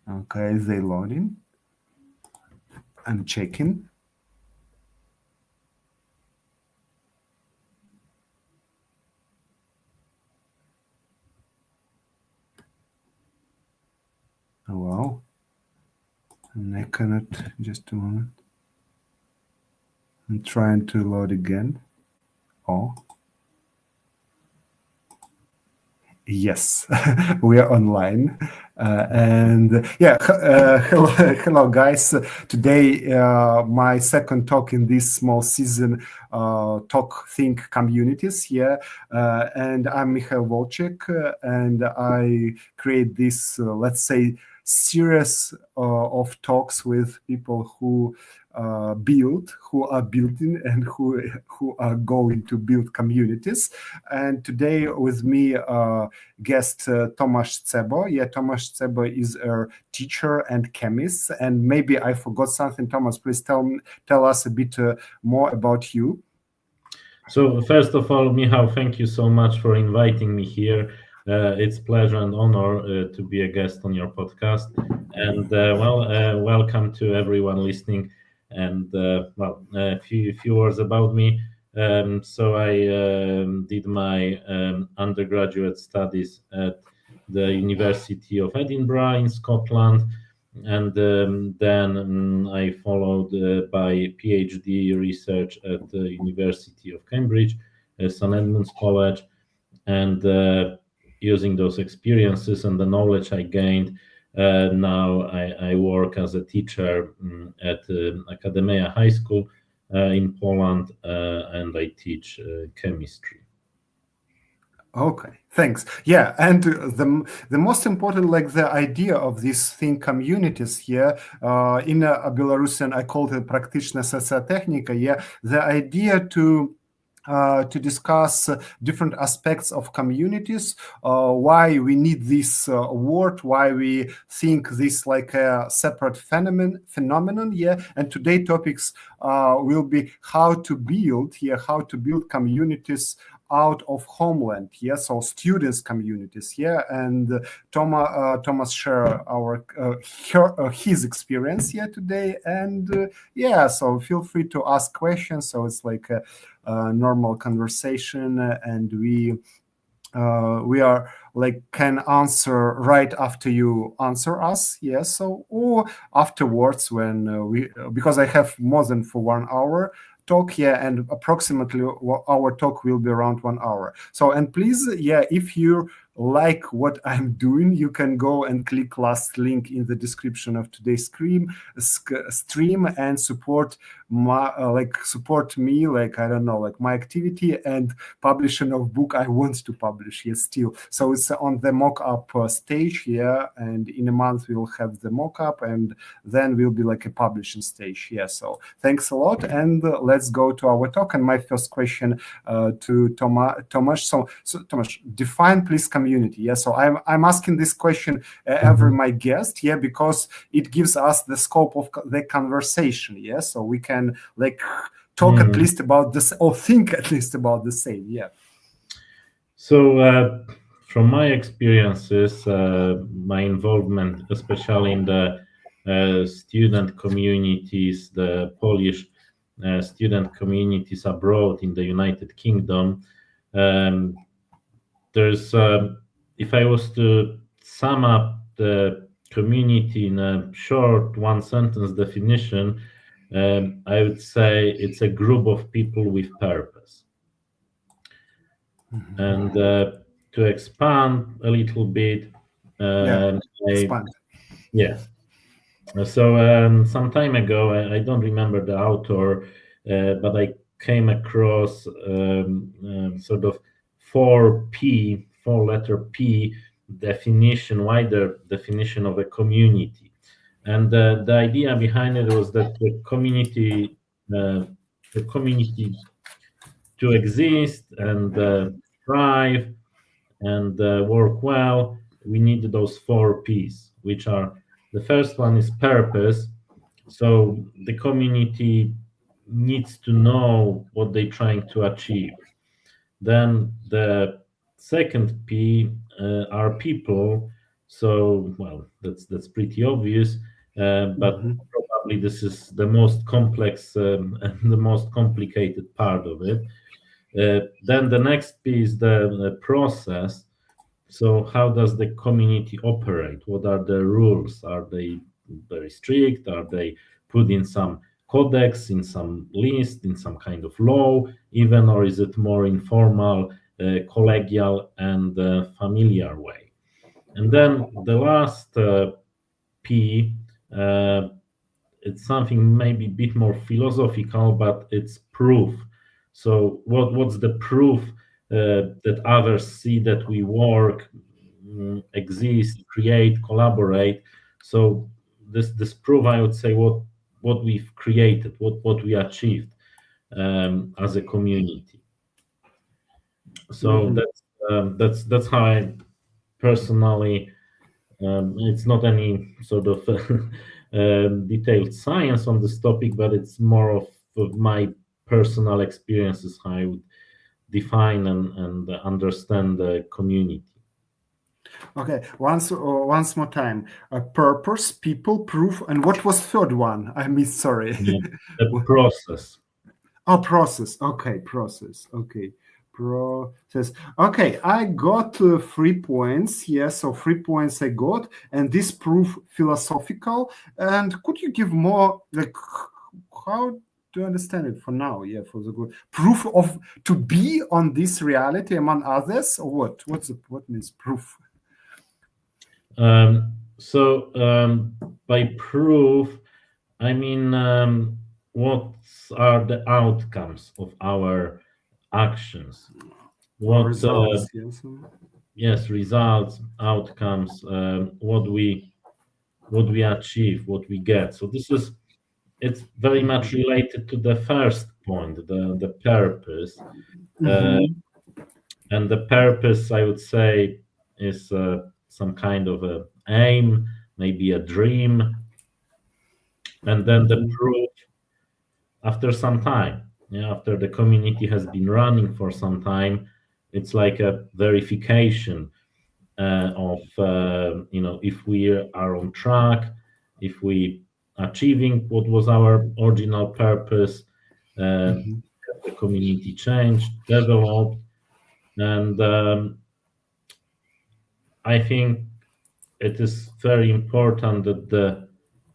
Okay, they loading. I'm checking. Oh, wow. And I cannot, just a moment. I'm trying to load again. Oh. Yes, we are online. And yeah, hello guys. Today, my second talk in this small season, Talk Think Communities. Yeah, and I'm Michael Volchek, and I create this, let's say, series of talks with people who are building, and who are going to build communities. And today with me, guest Tomasham Цэба. Yeah, Tomasham Цэba is a teacher and chemist. And maybe I forgot something. Thomas, please tell us a bit more about you. So first of all, Michał, thank you so much for inviting me here. It's a pleasure and honor to be a guest on your podcast. And welcome to everyone listening. And a few words about me. So I did my undergraduate studies at the University of Edinburgh in Scotland, and then I followed by PhD research at the University of Cambridge, St Edmunds College, and using those experiences and the knowledge I gained, now I work as a teacher at Academia High School in Poland, and I teach chemistry. Okay, thanks. Yeah, and the most important, like the idea of these think communities here in Belarusian, I call it Prактычная Сацыятэхніка. Yeah, the idea to discuss different aspects of communities, why we need this word, why we think this like a separate phenomenon. Yeah, and today topics will be how to build communities out of homeland. Yeah, so students communities. Yeah, and Thomas share his experience here today, and yeah, so feel free to ask questions. So it's like a normal conversation, and we are like can answer right after you answer us. Yeah, so or afterwards when because I have more than for 1 hour talk, yeah, and approximately our talk will be around 1 hour. So, and please, yeah, if you like what I'm doing, you can go and click last link in the description of today's stream and support me, like I don't know, like my activity and publishing of book I want to publish. Yes, still. So it's on the mock-up stage, yeah, and in a month we will have the mock-up, and then will be like a publishing stage. Yeah. So thanks a lot, and let's go to our talk. And my first question to Tomasz. So Tomasz, define please community. Yeah, so I'm asking this question every my guest, yeah, because it gives us the scope of the conversation. Yeah, so we can like talk at least about this, or think at least about the same. Yeah. So from my experiences, my involvement, especially in the student communities, the Polish student communities abroad in the United Kingdom, there's if I was to sum up the community in a short one sentence definition, I would say it's a group of people with purpose. And to expand a little bit, expand. So some time ago, I don't remember the author, but I came across sort of 4-letter P definition, wider definition of a community. And the idea behind it was that the community to exist and thrive and work well, we need those 4 Ps, which are, the first one is purpose. So the community needs to know what they're trying to achieve. Then the second P are people. So, well, that's pretty obvious, but probably this is the most complex and the most complicated part of it. Then the next piece, the process. So how does the community operate? What are the rules? Are they very strict? Are they put in some codex, in some list, in some kind of law even, or is it more informal, collegial, and familiar way? And then the last P, it's something maybe a bit more philosophical, but it's proof. So what's the proof that others see that we work, exist, create, collaborate? So this proof, I would say, what we've created, what we achieved as a community. So that's how I personally. It's not any sort of detailed science on this topic, but it's more of my personal experiences, how I would define and understand the community. Okay, once more time. Purpose, people, proof, and what was third one? I missed, sorry. The process. Oh, process. Okay, process. Okay. Process. Okay, I got 3 points. Yes, so 3 points I got, and this proof philosophical. And could you give more, like, how to understand it for now? Yeah, for the good proof of to be on this reality among others, or what? What means proof? By proof, I mean what are the outcomes of our actions? What results? Yes, results, outcomes. What we achieve, what we get. So it's very much related to the first point, the purpose. And the purpose, I would say, is some kind of a aim, maybe a dream, and then the proof after some time. After the community has been running for some time, it's like a verification of if we are on track, if we achieving what was our original purpose, the community changed, developed, and I think it is very important that the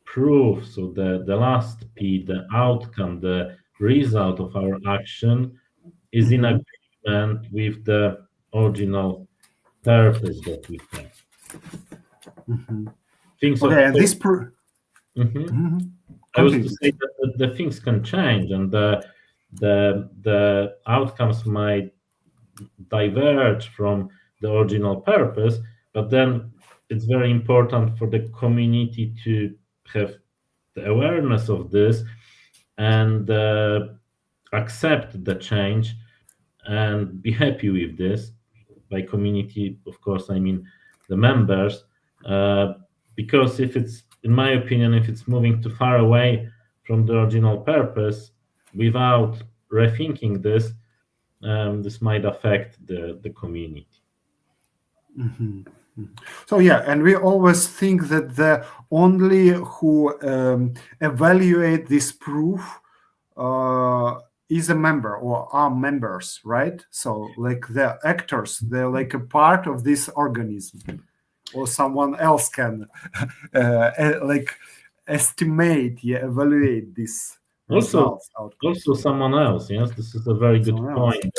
proof, so the last P, the outcome, the result of our action is in agreement with the original purpose that we have. Okay, and this I was to say that the things can change, and the outcomes might diverge from the original purpose, but then it's very important for the community to have the awareness of this and accept the change and be happy with this. By community, of course, I mean the members, because if it's, in my opinion, if it's moving too far away from the original purpose without rethinking this, this might affect the community. So yeah, and we always think that the only who evaluate this proof is a member or are members, right? So like the actors, they're like a part of this organism, or someone else can like estimate, evaluate this. Also someone else. Yes, this is a very good point.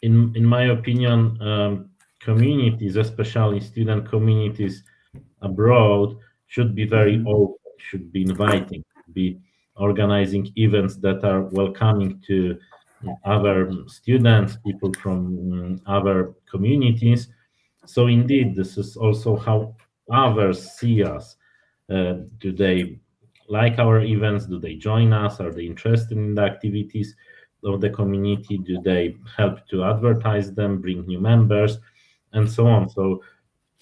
In my opinion, communities, especially student communities abroad, should be very open, should be inviting, be organizing events that are welcoming to other students, people from other communities. So indeed, this is also how others see us. Do they like our events? Do they join us? Are they interested in the activities of the community? Do they help to advertise them, bring new members, and so on? So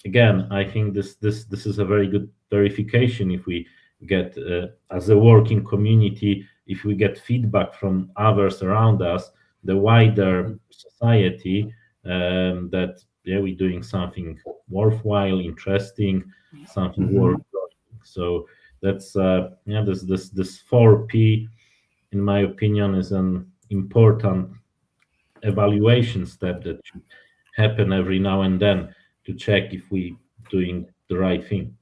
again, I think this is a very good verification. If we get as a working community, if we get feedback from others around us, the wider society, that we're doing something worthwhile, interesting, something worth doing. So that's this 4P, in my opinion, is an important evaluation step that should happen every now and then to check if we doing the right thing.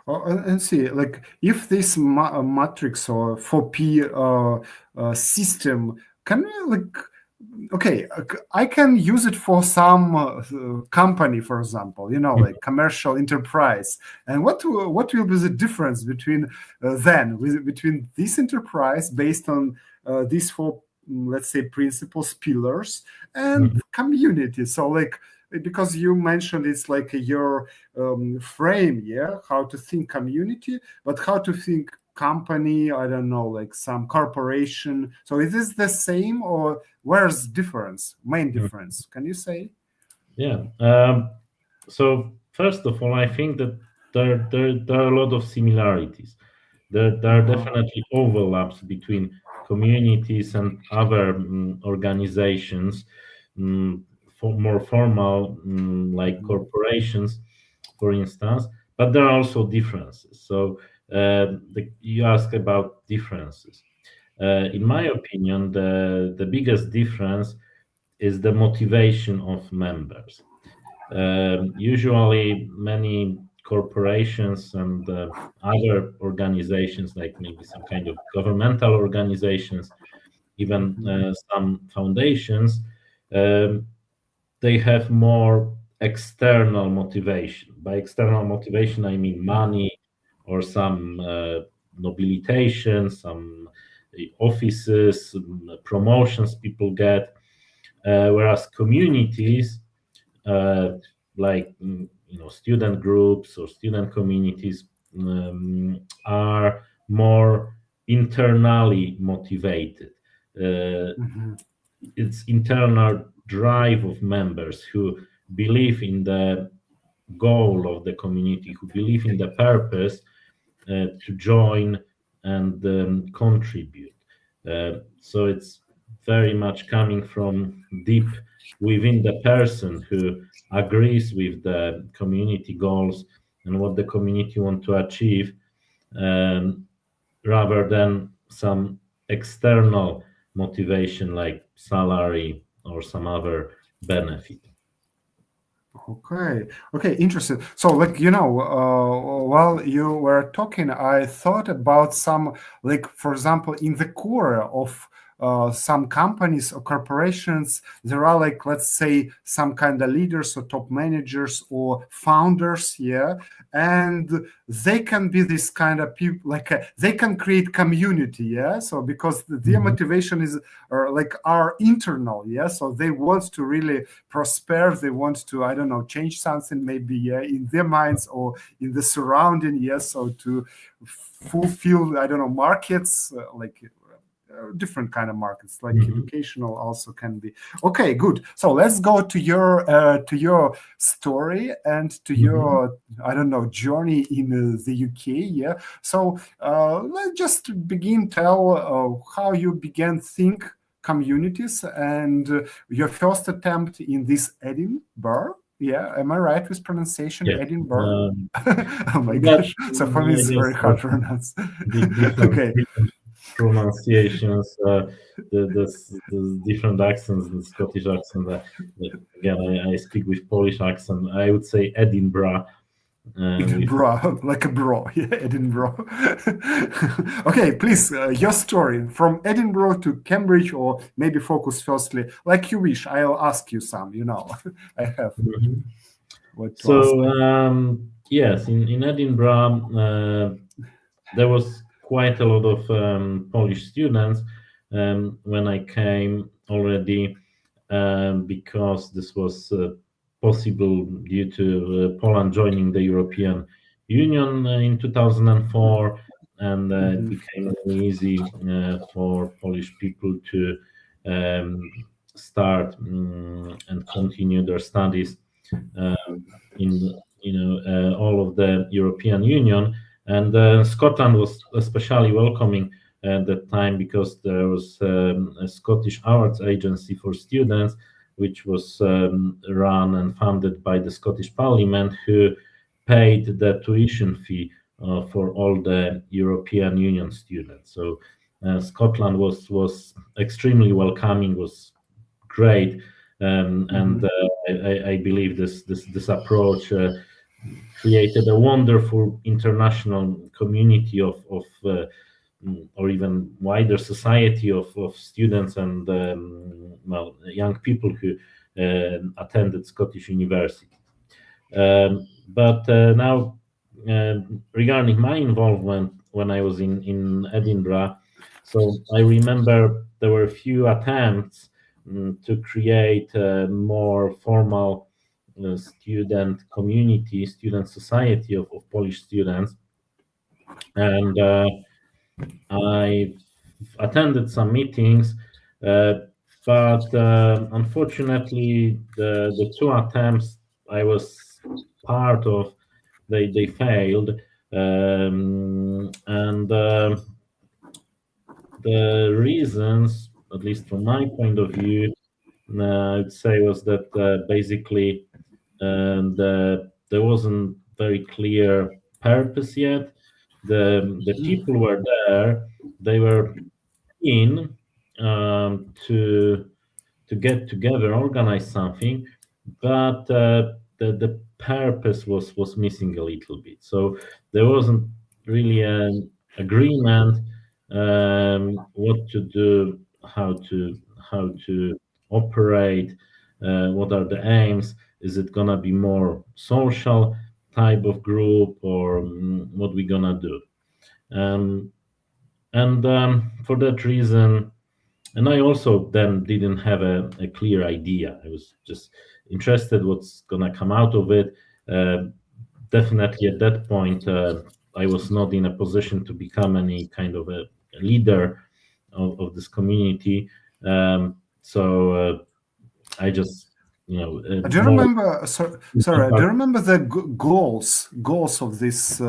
And see, like, if this matrix or 4P system, can we, like, okay, I can use it for some company, for example, like commercial enterprise. And what will be the difference between between this enterprise based on these 4, let's say, principles, pillars, and community? So, like, because you mentioned it's like your frame, how to think community, but how to think company, I don't know, like some corporation. So is this the same, or where's difference, main difference? Can you say? Yeah. So first of all, I think that there are a lot of similarities. There are definitely overlaps between communities and other organizations, for more formal, like corporations, for instance, but there are also differences. So you ask about differences. In my opinion, the biggest difference is the motivation of members. Usually, many corporations and other organizations, like maybe some kind of governmental organizations, even some foundations, they have more external motivation. By external motivation, I mean money, or some nobilitation, some offices, promotions people get, whereas communities, like student groups or student communities, are more internally motivated. It's internal drive of members who believe in the goal of the community, who believe in the purpose to join and contribute. So it's very much coming from deep within the person who agrees with the community goals and what the community want to achieve, rather than some external motivation like salary or some other benefit. Okay, interesting. So, like, while you were talking, I thought about some, like, for example, in the core of some companies or corporations, there are, like, let's say, some kind of leaders or top managers or founders, and they can be this kind of people, like, they can create community, so because their motivation is are internal, so they want to really prosper, they want to, I don't know, change something maybe in their minds or in the surrounding, so to fulfill, I don't know, markets, like different kind of markets, like educational also can be. Okay, good. So let's go to your story and to your, I don't know, journey in the UK. So let's just begin. Tell how you began think communities and your first attempt in this Edinburgh. Am I right with pronunciation? Edinburgh. Oh my gosh! So for me, it's very hard to pronounce. Okay. Pronunciations, the different accents, the Scottish accent. Again, I speak with Polish accent. I would say Edinburgh. Edinburgh, like a bro, Edinburgh. Okay, please, your story from Edinburgh to Cambridge, or maybe focus firstly, like you wish. I'll ask you some. I have. Yes, in Edinburgh, there was quite a lot of Polish students when I came already, because this was possible due to Poland joining the European Union in 2004, and it became really easy for Polish people to start and continue their studies in all of the European Union. And Scotland was especially welcoming at that time, because there was a Scottish Arts Agency for students which was run and funded by the Scottish Parliament, who paid the tuition fee for all the European Union students. So Scotland was extremely welcoming, was great, and I believe this approach created a wonderful international community of or even wider society of students and young people who attended Scottish University. But now, regarding my involvement when I was in Edinburgh, so I remember there were a few attempts to create a more formal student community, student society of Polish students, and I attended some meetings, but unfortunately, the two attempts I was part of, they failed, and the reasons, at least from my point of view, I'd say was that basically there wasn't very clear purpose yet. The people were there; they were keen to get together, organize something, but the purpose was missing a little bit. So there wasn't really an agreement what to do, how to operate, what are the aims. Is it gonna be more social type of group, or what we gonna do? For that reason, and I also then didn't have a clear idea. I was just interested what's gonna come out of it. Definitely at that point, I was not in a position to become any kind of a leader of this community. So I just, do you remember? Sorry, do you remember the goals of this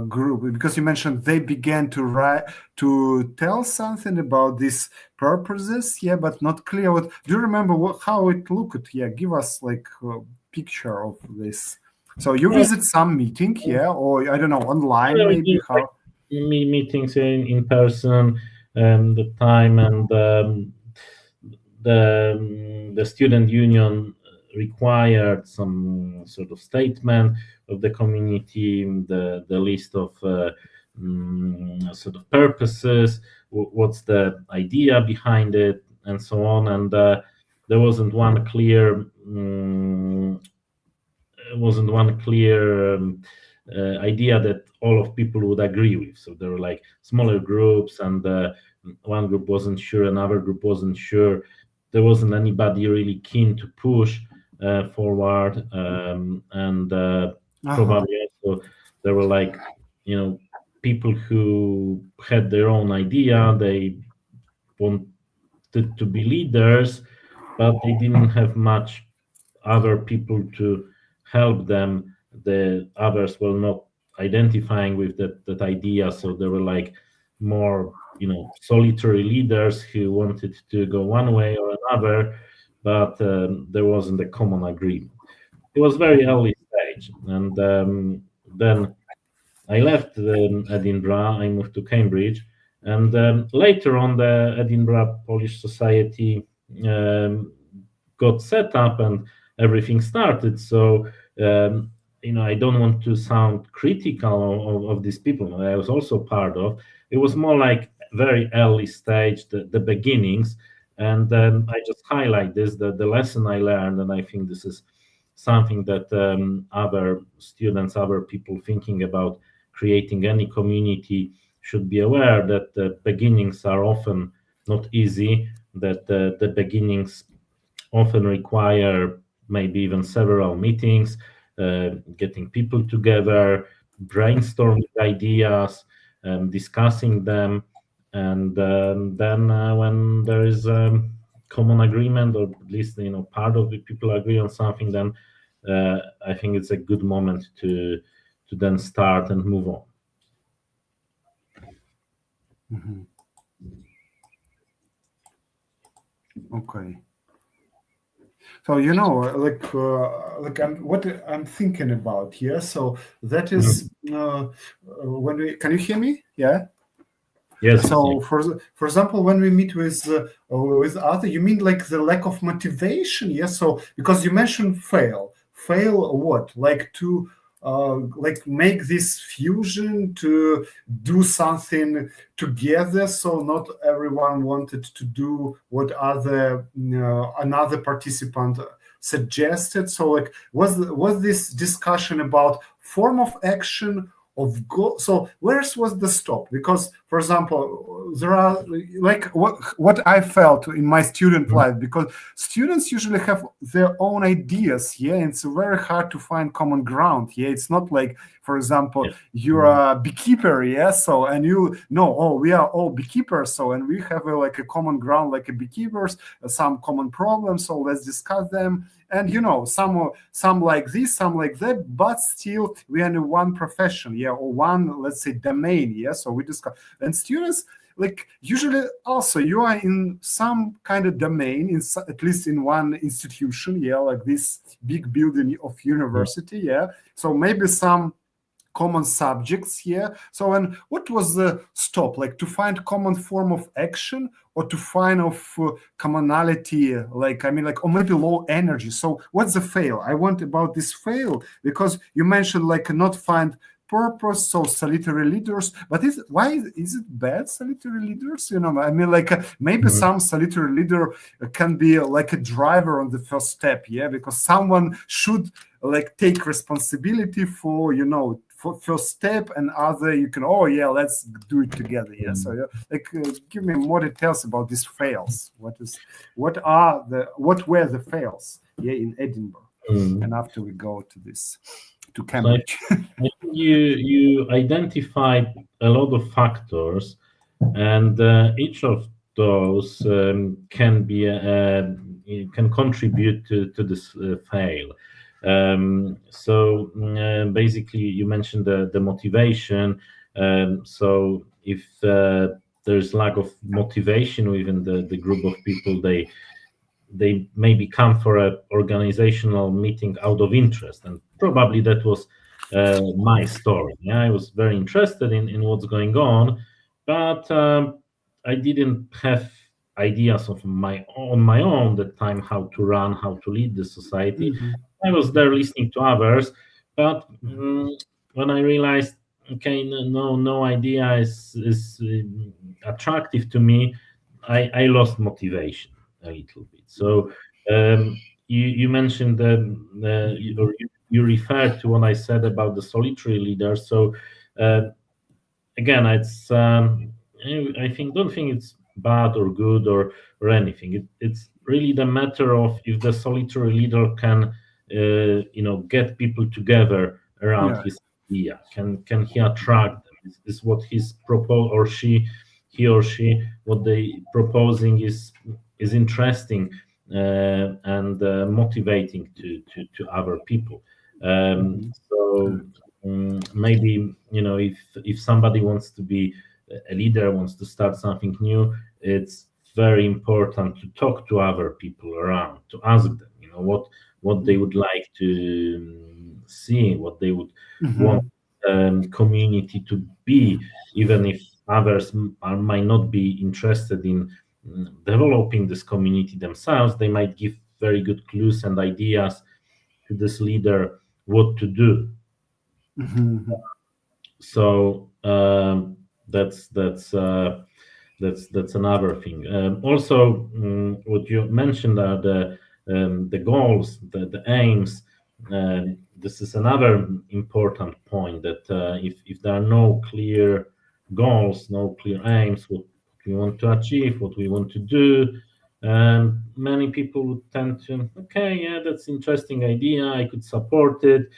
group? Because you mentioned they began to tell something about these purposes, but not clear. What do you remember? How it looked? Give us like a picture of this. So you visit some meeting, or I don't know, online maybe. How meetings in person, the time and the student union required some sort of statement of the community, the list of sort of purposes, what's the idea behind it, and so on. And there wasn't one clear idea that all of people would agree with. So there were like smaller groups, and one group wasn't sure, another group wasn't sure. There wasn't anybody really keen to push forward, and probably also there were like, people who had their own idea. They wanted to be leaders, but they didn't have much other people to help them. The others were not identifying with that idea, so there were like more solitary leaders who wanted to go one way or another, but there wasn't a common agreement. It was very early stage, and then I left Edinburgh. I moved to Cambridge, and later on the Edinburgh Polish Society got set up and everything started. So I don't want to sound critical of these people. I was also part of. It was more like very early stage, the beginnings, and then I just highlight this, the lesson I learned, and I think this is something that other students, other people thinking about creating any community should be aware, that the beginnings are often not easy, that the beginnings often require maybe even several meetings, getting people together, brainstorming ideas, discussing them, and then when there is common agreement, or at least part of the people agree on something, then I think it's a good moment to then start and move on. Okay. So what I'm thinking about here. So that is when we can you hear me? Yeah. Yes. So for example, when we meet with other, you mean like the lack of motivation? Yes. So because you mentioned fail what? Like to like make this fusion to do something together. So not everyone wanted to do what another participant suggested. So like was this discussion about form of action of goal? So where was the stop? Because for example, there are like what I felt in my student life, because students usually have their own ideas, and it's very hard to find common ground. It's not like, for example, you're a beekeeper, so and you know, we are all beekeepers, so and we have like a common ground, like a beekeepers, some common problems, so let's discuss them. And some like this, some like that, but still we are in one profession, or one, let's say, domain, so we discuss. And students, like usually also you are in some kind of domain, at least in one institution, like this big building of university, so maybe some common subjects, so and what was the stop, like to find common form of action or to find commonality, like or maybe low energy? So what's the fail? I want about this fail, because you mentioned like not find purpose, so solitary leaders, but why is it bad, solitary leaders? Maybe some solitary leader can be like a driver on the first step, because someone should like take responsibility for for first step, and other you can let's do it together. So give me more details about these fails. What were the fails in Edinburgh, and after we go to Cambridge. So I think you identified a lot of factors, and each of those can contribute to this fail. So basically, you mentioned the motivation. So if there's lack of motivation within the group of people, they maybe come for an organizational meeting out of interest, and probably that was my story. I was very interested in what's going on, but I didn't have ideas on my own that time how to run, how to lead the society. I was there listening to others, but when I realized, okay, no idea is attractive to me, I lost motivation a little bit. So you mentioned that you referred to what I said about the solitary leader. So again, it's don't think it's bad or good or anything. It's really the matter of if the solitary leader can get people together around his idea. Can he attract them? Is what he's propose, or he or she, what they proposing is interesting and motivating to other people. So maybe if somebody wants to be a leader, wants to start something new, it's very important to talk to other people around, to ask them what they would like to see, what they would want community to be, even if others might not be interested in developing this community themselves. They might give very good clues and ideas to this leader what to do. So that's another thing. Also, what you mentioned are the goals, the aims. This is another important point, that if there are no clear goals, no clear aims, what we want to achieve, what we want to do, many people would tend to, that's interesting idea, I could support it,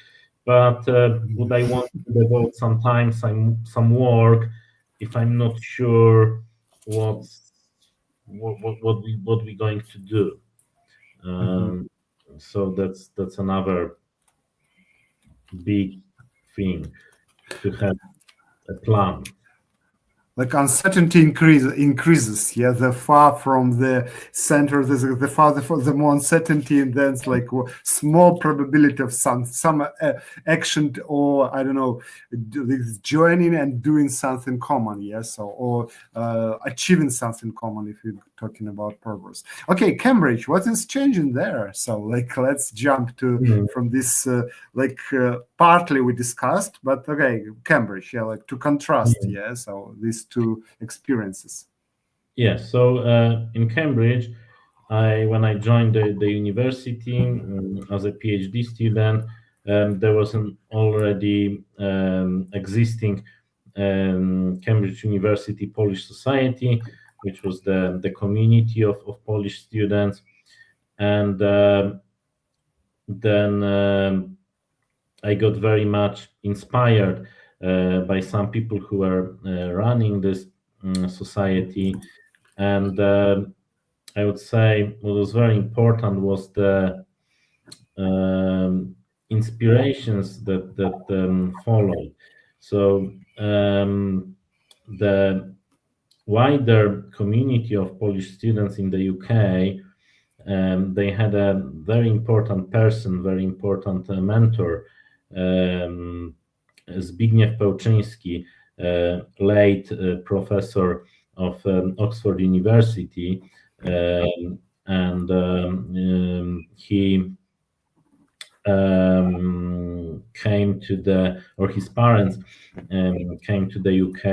but would I want to devote some time, some work, if I'm not sure what we're going to do? So that's another big thing, to have a plan. like uncertainty increases. Yeah, the far from the center, the farther the more uncertainty, and then it's like small probability of some action, or I don't know, joining and doing something common. Yes, or achieving something common. If you're talking about purpose. Okay, Cambridge, what is changing there? So like let's jump to from this partly we discussed, but okay, Cambridge, yeah, like to contrast, yeah. So these two experiences. Yeah. So in Cambridge, when I joined the university as a PhD student, there was an already existing Cambridge University Polish Society, which was the community of Polish students, and then I got very much inspired by some people who were running this society, and I would say what was very important was the inspirations that followed. So the wider community of Polish students in the UK, they had a very important person, very important mentor, Zbigniew Pełczyński, late professor of Oxford University, and he came to his parents came to the UK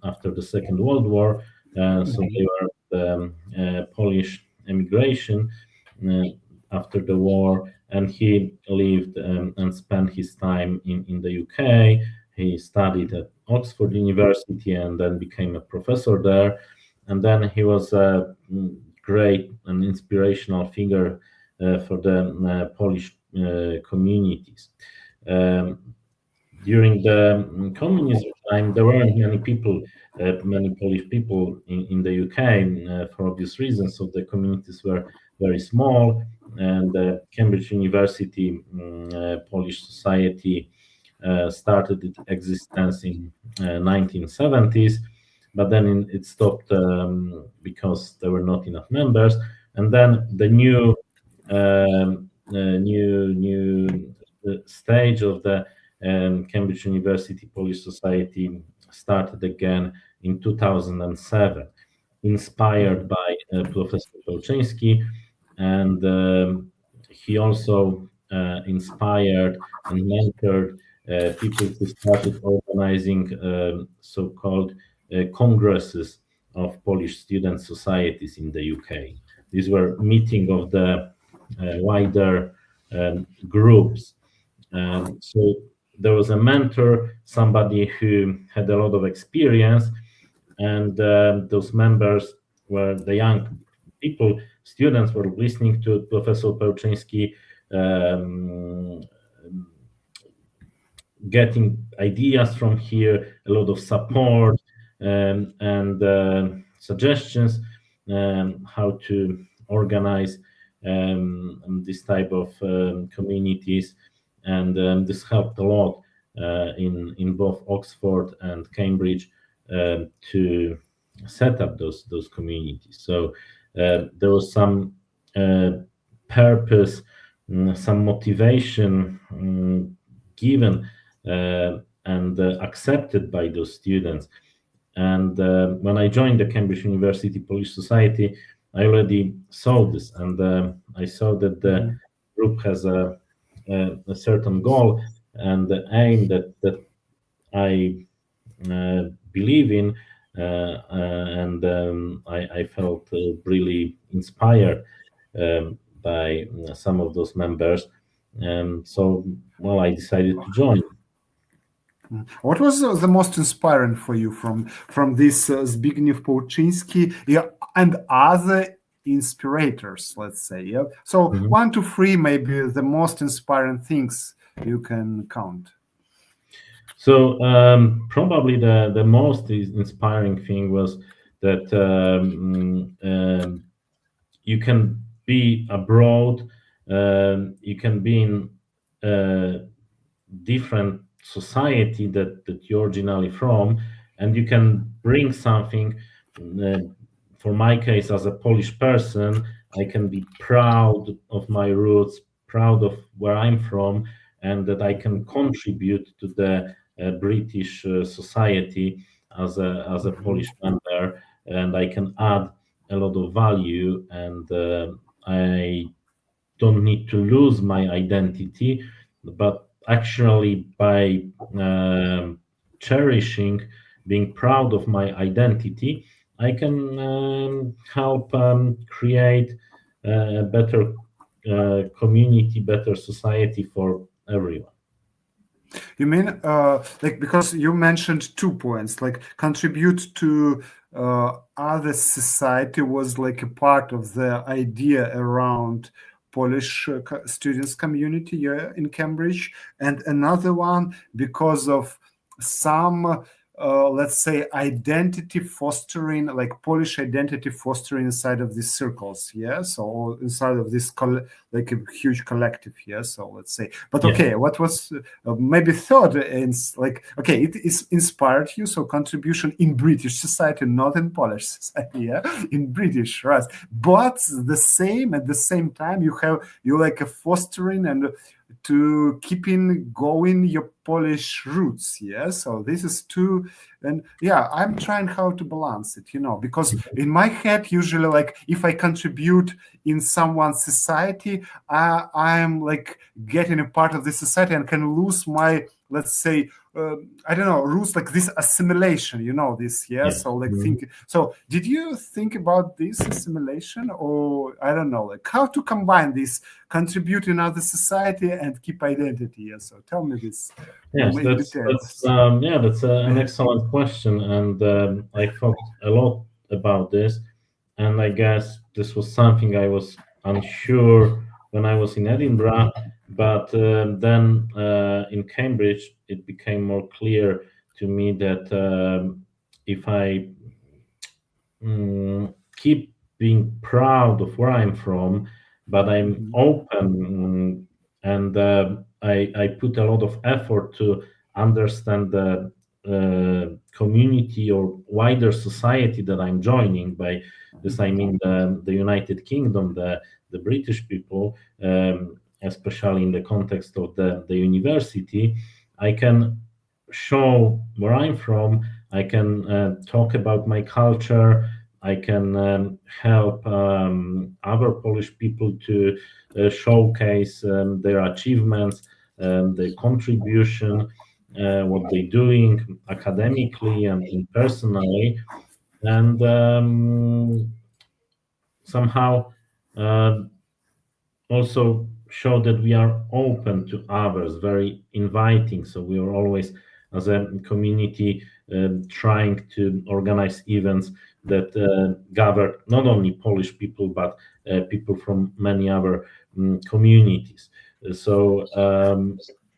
after the Second World War, so they were the Polish emigration after the war, and he lived and spent his time in the UK. He studied at Oxford University and then became a professor there, and then he was a great and inspirational figure for the Polish communities. During the communism time, there weren't many people, many Polish people in the UK for obvious reasons, so the communities were very small, and the Cambridge University Polish Society started its existence in 1970s, but then it stopped because there were not enough members, and then the new stage of the Cambridge University Polish Society started again in 2007, inspired by Professor Pełczyński, and he also inspired and mentored people who started organizing so-called congresses of Polish student societies in the UK. These were meeting of the wider groups. So there was a mentor, somebody who had a lot of experience, and those members were the young people, students were listening to Professor Pełczyński, getting ideas from here, a lot of support and suggestions how to organize this type of communities, and this helped a lot in both Oxford and Cambridge to set up those communities. So there was some purpose, some motivation given and accepted by those students. And when I joined the Cambridge University Polish Society, I already saw this, and I saw that the group has a certain goal and the aim that I believe in, and I felt really inspired by some of those members. So, well, I decided to join. What was the most inspiring for you from this Zbigniew Pełczyński and other inspirators, let's say? Yeah. So 1 to 3, maybe the most inspiring things you can count. So probably the most inspiring thing was that you can be abroad, you can be in a different society that you're originally from, and you can bring something. For my case, as a Polish person, I can be proud of my roots, proud of where I'm from, and that I can contribute to the British society as a Polish member, and I can add a lot of value, and I don't need to lose my identity, but actually by cherishing, being proud of my identity, I can help create a better community, better society for everyone. You mean like, because you mentioned 2 points, like contribute to other society was like a part of the idea around Polish students community here in Cambridge, and another one because of some let's say identity fostering, like Polish identity fostering inside of these circles, yeah, so inside of this like a huge collective, yeah, so let's say. But okay, what was maybe third, like, okay, it is inspired you, so contribution in British society, not in Polish society, yeah, in British, right? But the same, at the same time, you like a fostering and to keeping going your Polish roots, yeah. So this is two, and yeah, I'm trying how to balance it, because in my head usually, like, if I contribute in someone's society, I'm like getting a part of this society and can lose my, let's say, I don't know, roots, like this assimilation, this, yeah. So like think. So did you think about this assimilation, or I don't know, like how to combine this, contribute in other society and keep identity? Yeah. So tell me this. Yes, that's an excellent question, and I thought a lot about this, and I guess this was something I was unsure when I was in Edinburgh, but then in Cambridge it became more clear to me that if I keep being proud of where I'm from, but I'm open and I put a lot of effort to understand the community or wider society that I'm joining. By this I mean the United Kingdom, the British people, especially in the context of the university. I can show where I'm from, I can talk about my culture, I can help other Polish people to showcase their achievements, their contribution, what they're doing academically and personally, and somehow also show that we are open to others, very inviting. So we are always, as a community, trying to organize events that gather not only Polish people, but people from many other communities. So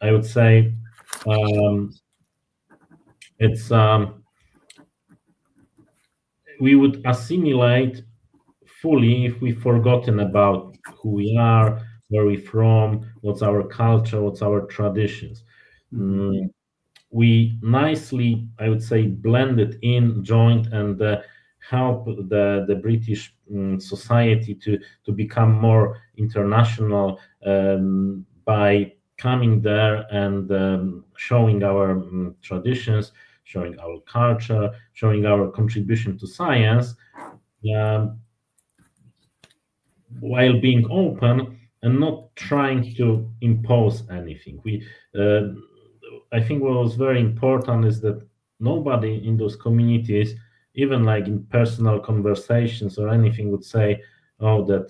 I would say it's we would assimilate fully if we've forgotten about who we are, where we're from, what's our culture, what's our traditions. We nicely, I would say, blended in, joined, and help the British society to become more international by coming there and showing our traditions, showing our culture, showing our contribution to science, while being open and not trying to impose anything. I think what was very important is that nobody in those communities, even like in personal conversations or anything, would say, oh, that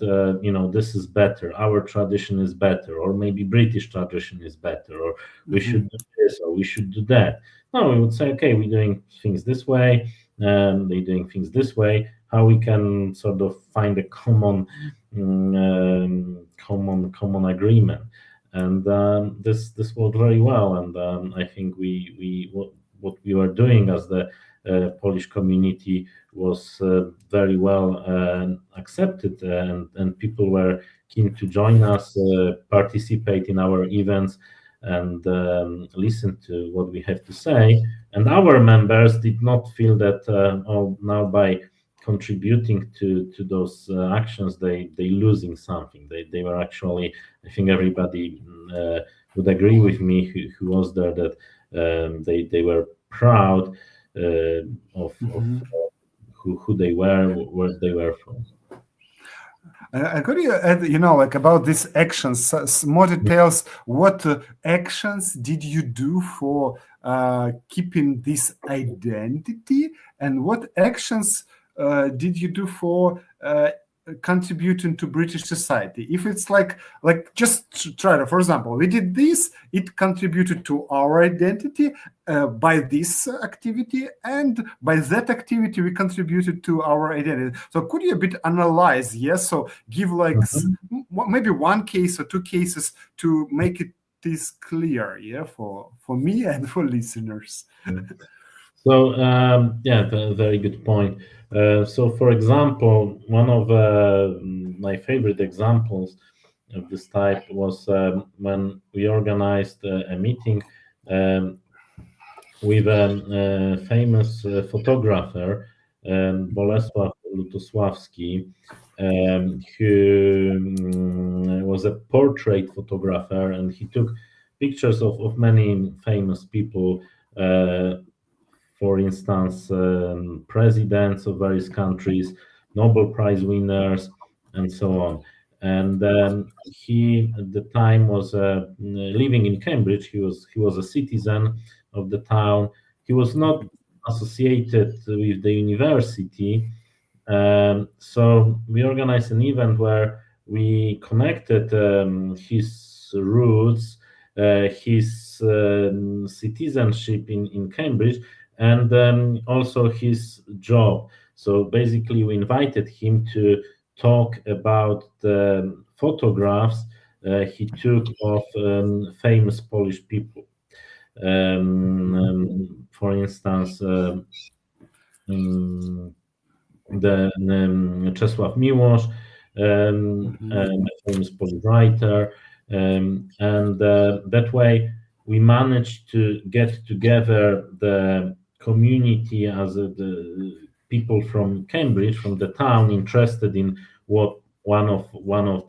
this is better, our tradition is better, or maybe British tradition is better, or we should do this, or we should do that. No, we would say, okay, we're doing things this way, they're doing things this way, how we can sort of find a common agreement. And this worked very well, and I think what we were doing as the Polish community was very well accepted, and people were keen to join us, participate in our events, and listen to what we have to say. And our members did not feel that now by contributing to those actions, they losing something. They were actually, I think everybody would agree with me who was there, that they were proud of who they were, where they were from. I could you add, like about these actions, more details. What actions did you do for keeping this identity, and what actions did you do for contributing to British society? If it's like just try to, for example, we did this, it contributed to our identity by this activity, and by that activity we contributed to our identity. So could you a bit analyze? Yes, so give like maybe one case or two cases to make it this clear, yeah, for me and for listeners. So very good point. So, for example, one of my favorite examples of this type was when we organized a meeting with a famous photographer, Bolesław Lutosławski, who was a portrait photographer, and he took pictures of many famous people. For instance, presidents of various countries, Nobel Prize winners, and so on. And he, at the time, was living in Cambridge. He was a citizen of the town. He was not associated with the university. So we organized an event where we connected his roots, his citizenship in Cambridge, and also his job. So basically, we invited him to talk about the photographs he took of famous Polish people. For instance, the Czesław Miłosz, a famous Polish writer, and that way we managed to get together the community as the people from Cambridge, from the town, interested in what one of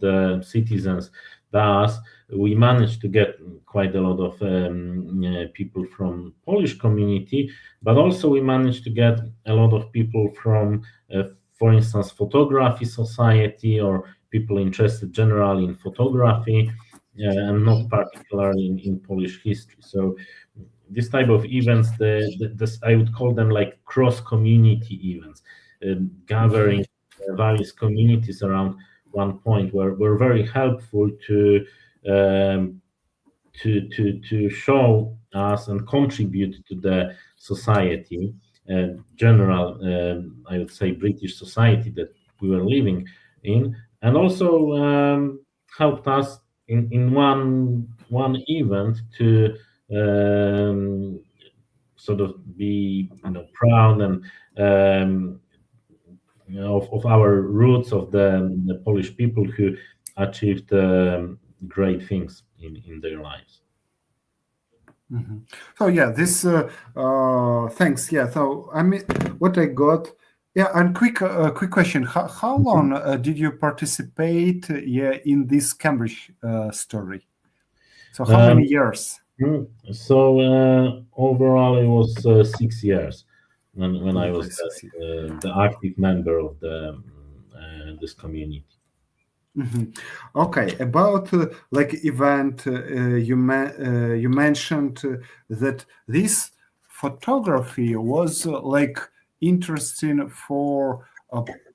the citizens does. We managed to get quite a lot of people from Polish community, but also we managed to get a lot of people from, for instance, photography society, or people interested generally in photography, and not particularly in Polish history. So this type of events, I would call them like cross-community events, gathering various communities around one point, were very helpful to show us and contribute to the society, general, I would say, British society that we were living in, and also helped us in one event to sort of be proud and of our roots, of the Polish people who achieved great things in their lives. So yeah, this thanks. Yeah, so I mean, what I got. Yeah, and quick question: How long did you participate? In this Cambridge story. So how many years? So overall, it was 6 years when I was the active member of this community. Okay, about like event, you mentioned that this photography was like interesting for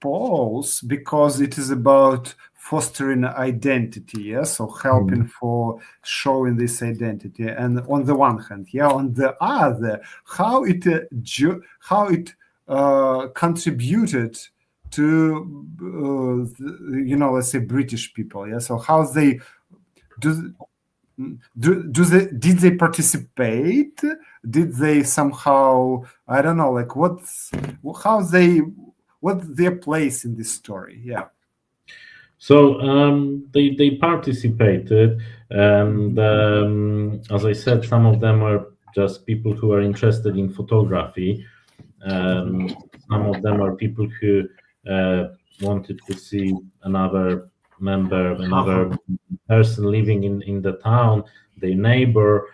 Poles because it is about fostering identity, yeah, so helping for showing this identity. And on the one hand, yeah, on the other, how it contributed to let's say British people, yeah. So how they did they participate? Did they somehow, I don't know, like what's their place in this story? Yeah. So they participated, and as I said, some of them were just people who are interested in photography. Some of them are people who wanted to see another member, another person living in the town, their neighbor,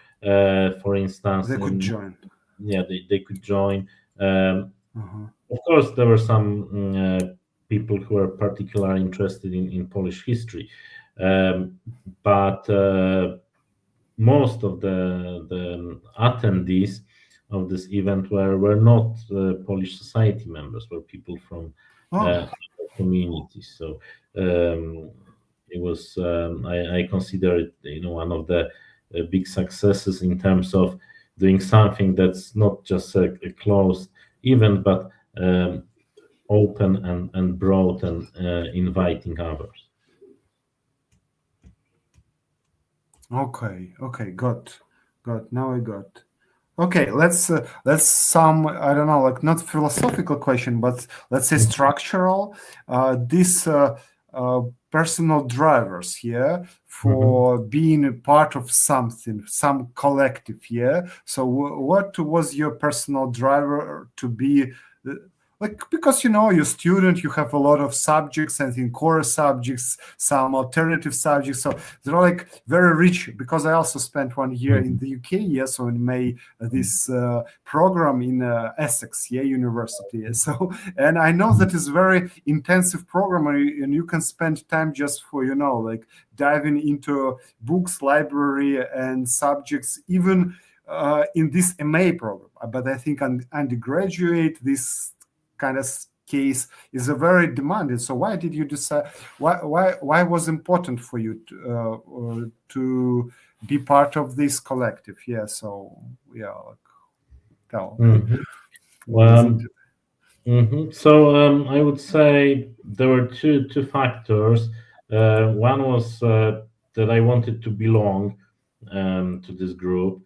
for instance. They could join. Yeah, they could join. Of course, there were some people who are particularly interested in Polish history, but most of the attendees of this event were not Polish society members, were people from communities. So it was I consider it one of the big successes in terms of doing something that's not just a closed event, but open and broad and inviting others. Okay, got. Now I got. Okay, let's some, I don't know, like not philosophical question, but let's say structural. This personal drivers here for being part of something, some collective. So what was your personal driver to be? Like, because you're a student, you have a lot of subjects, and in core subjects, some alternative subjects. So they're like very rich, because I also spent 1 year in the UK, so in May, this program in Essex, University. So, and I know that is very intensive program, and you can spend time just for, like diving into books, library, and subjects, even in this MA program. But I think undergraduate, this kind of case is a very demanding. So why did you decide? Why was important for you to be part of this collective? So tell. So I would say there were two factors. One was that I wanted to belong to this group.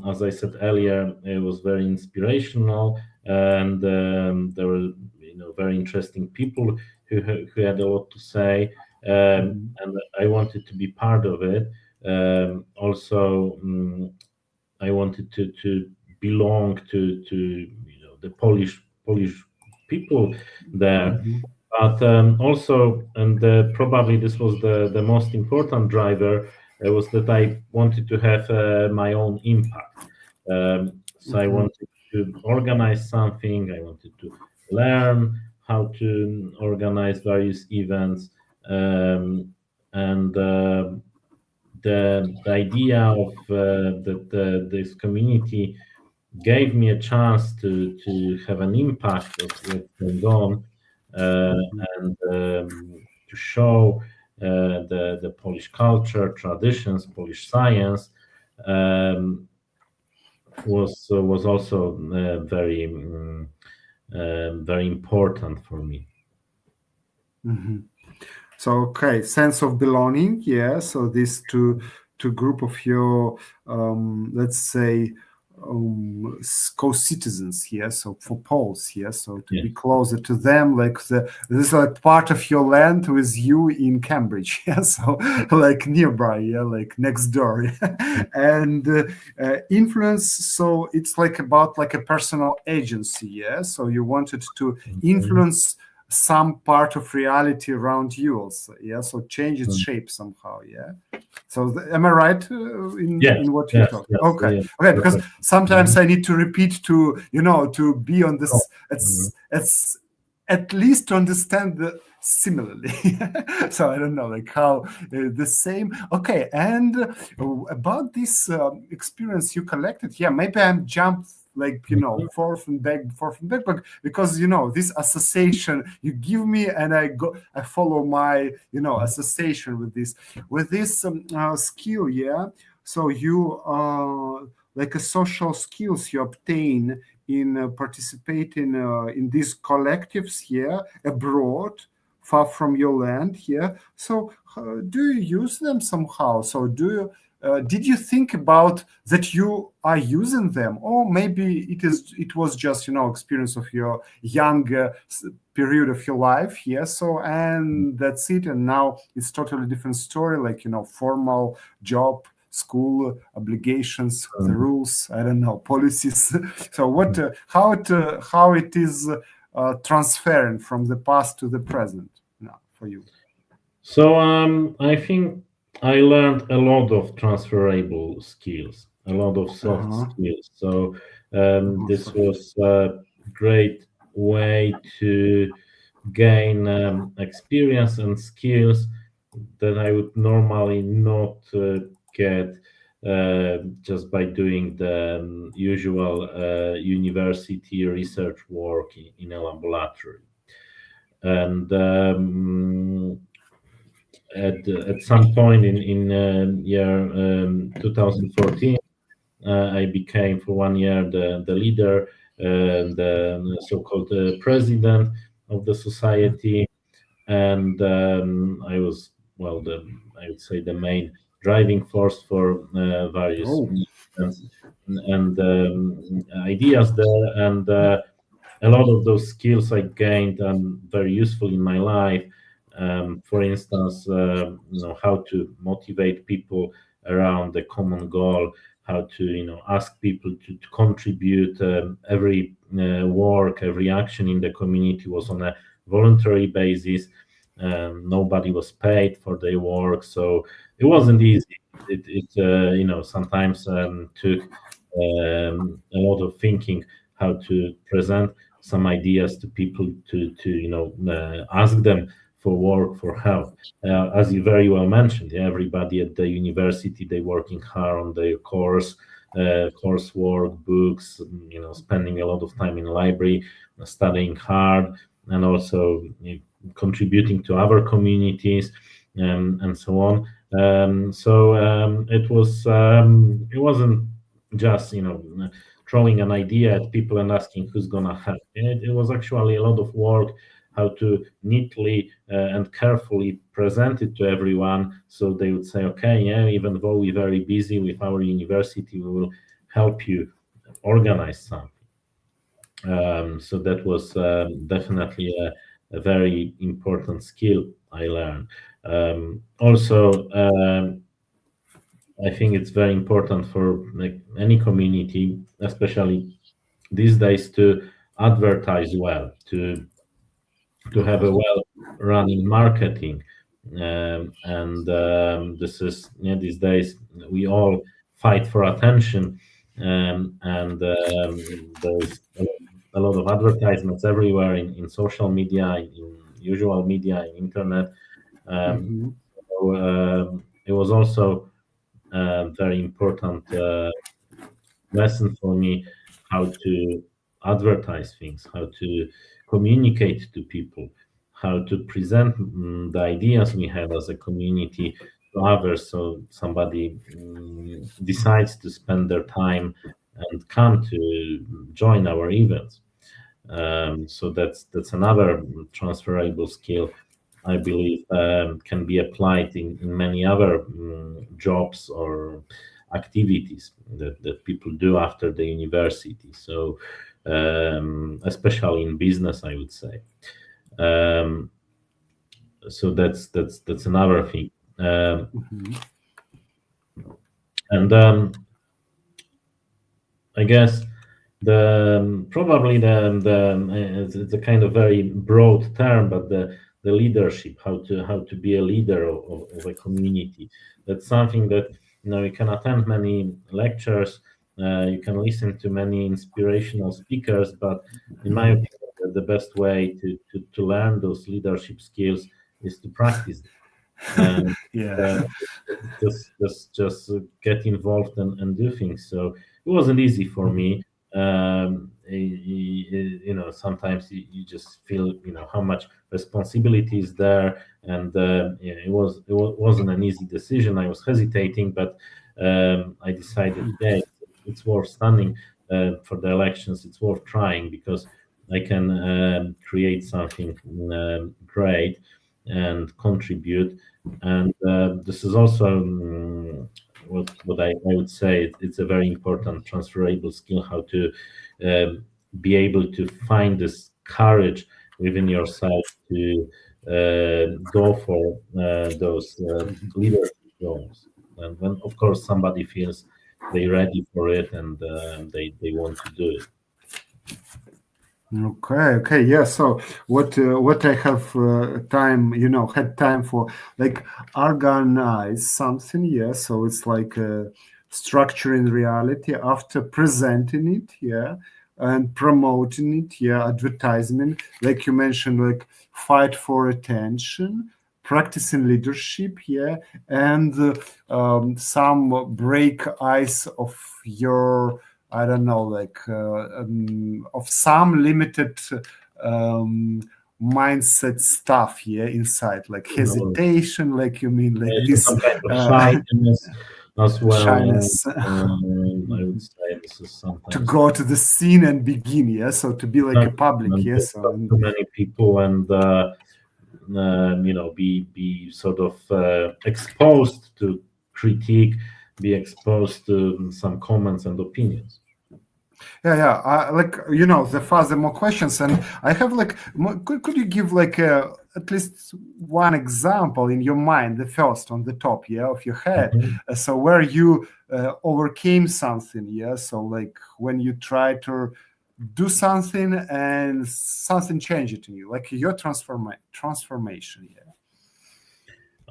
As I said earlier, it was very inspirational, and there were very interesting people who had a lot to say, and I wanted to be part of it. Also, I wanted to belong to the Polish people there. But also, and probably this was the most important driver, was that I wanted to have my own impact. So I wanted to organize something. I wanted to learn how to organize various events, and the idea of this community gave me a chance to have an impact of what's going on, and to show the Polish culture, traditions, Polish science, was also very important for me. So sense of belonging, so these two group of your let's say co-citizens so for Poles so to be closer to them, like this is like part of your land with you in Cambridge, so like nearby, like next door, and influence. So it's like about like a personal agency, so you wanted to influence some part of reality around you also, so change its shape somehow, So am I right in what you talk? Okay, because sometimes I need to repeat to to be on this. It's at least to understand the similarly. So I don't know, like how the same. Okay, and about this experience you collected, maybe I'm jumped like forth and back, but because this association you give me, and I follow my association with this skill, so you like a social skills you obtain in participating in these collectives abroad, far from your land. So do you use them somehow? So do you did you think about that you are using them, or maybe it was just experience of your young period of your life? So and that's it, and now it's totally different story, like formal job, school obligations, the rules, I don't know, policies. So what how it is transferring from the past to the present now for you? So I think I learned a lot of transferable skills, a lot of soft skills. So this was a great way to gain experience and skills that I would normally not get just by doing the usual university research work in a laboratory. And at some point in year 2014, I became for 1 year the leader, the so-called president of the society, and I was I would say the main driving force for various and ideas there, and a lot of those skills I gained very useful in my life. For instance, how to motivate people around the common goal, how to ask people to contribute. Every work, every action in the community was on a voluntary basis. Nobody was paid for their work, so it wasn't easy. It sometimes took a lot of thinking how to present some ideas to people, to ask them for work, for help. As you very well mentioned, everybody at the university, they working hard on their coursework, books, spending a lot of time in the library, studying hard, and also contributing to other communities, and so on. It wasn't just throwing an idea at people and asking who's gonna help. It was actually a lot of work, how to neatly and carefully present it to everyone, so they would say, okay, even though we're very busy with our university, we will help you organize something. So that was definitely a very important skill I learned. Also, I think it's very important for any community, especially these days, to advertise well, to have a well-running marketing, and this is these days we all fight for attention, and there's a lot of advertisements everywhere in social media, in usual media, in internet. So it was also a very important lesson for me how to advertise things, how to communicate to people, how to present the ideas we have as a community to others, so somebody decides to spend their time and come to join our events. So that's another transferable skill I believe can be applied in many other jobs or activities that people do after the university. So especially in business, I would say. So that's another thing. And I guess it's a kind of very broad term, but the leadership, how to be a leader of a community. That's something that you can attend many lectures, you can listen to many inspirational speakers, but in my opinion, the best way to learn those leadership skills is to practice them. And just get involved and do things. So it wasn't easy for me. Sometimes you just feel how much responsibility is there, and it wasn't an easy decision. I was hesitating, but I decided, it's worth standing for the elections. It's worth trying because I can create something great and contribute. And this is also what I would say it's a very important transferable skill, how to be able to find this courage within yourself to go for those leadership roles. And when, of course, somebody feels they're ready for it and they want to do it. Okay, yeah. So what I have had time for, like, organize something, yeah. So it's like structuring reality after presenting it, yeah, and promoting it, yeah, advertisement, like you mentioned, like fight for attention, practicing leadership, yeah, and some break ice of your, I don't know, like of some limited mindset stuff, yeah, inside, like hesitation, like you mean, like this some kind of shyness as well. shyness. I would say this is sometimes To go to the scene and begin, yeah, so to be like a public, yes, so too many people and be sort of exposed to critique, be exposed to some comments and opinions. Yeah. Like, the further more questions, and I have like, could you give like at least one example in your mind, the first on the top, yeah, of your head, so where you overcame something, yeah, so like when you try to do something and something changed in you, like your transformation, yeah.